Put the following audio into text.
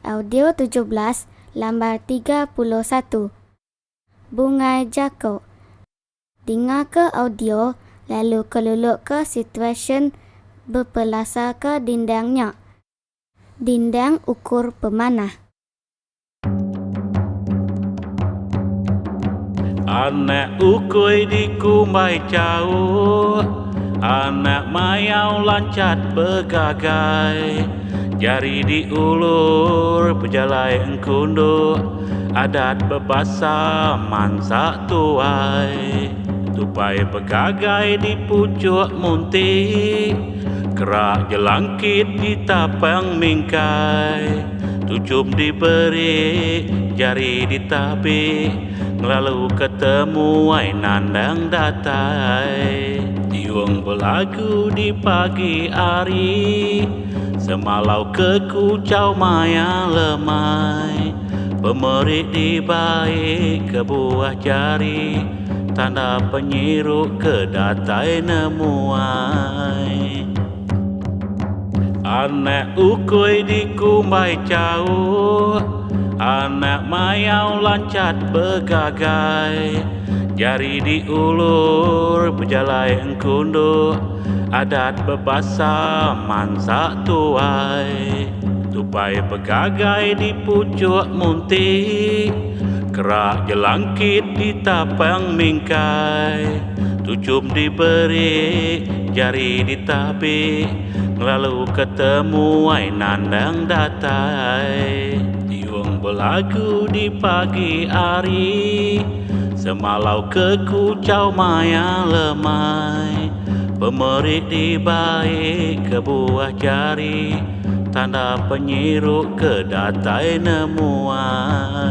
Audio 17, lambar 31. Bungai Jakok. Dengar ke audio, lalu keluluk ke situasi berpelasar ke dindangnya. Dindang ukur pemanah. Anak ukui di kumbai jauh, anak mayau lancat bergagai, jari diulur pejalai engkundu, adat berbahasa mansak tuai. Tupai bergagai di pucuk munti, kerak jelangkit di tapang mingkai, tujuh diberi, jari ditabik, lalu ketemu ai nandang datai. Tiung berlagu di pagi hari, semalau ke kucau maya lemai, pemerik di baik ke buah jari, tanda penyiruk ke datai nemuai. Anak ukui di kumbai jauh, anak mayau lancat bergagai, jari diulur pejalai engkundu, adat berbahasa mansak tuai. Tupai bergagai di pucuk munti, kerak jelangkit di tapang mingkai, tujuh diberi, jari ditabik, lalu ketemu ai nandang datai. Tiung berlagu di pagi hari, semalau ke kucau maya lemai, pemerik di baik ke buah jari, tanda penyiruk ke datai nemuai.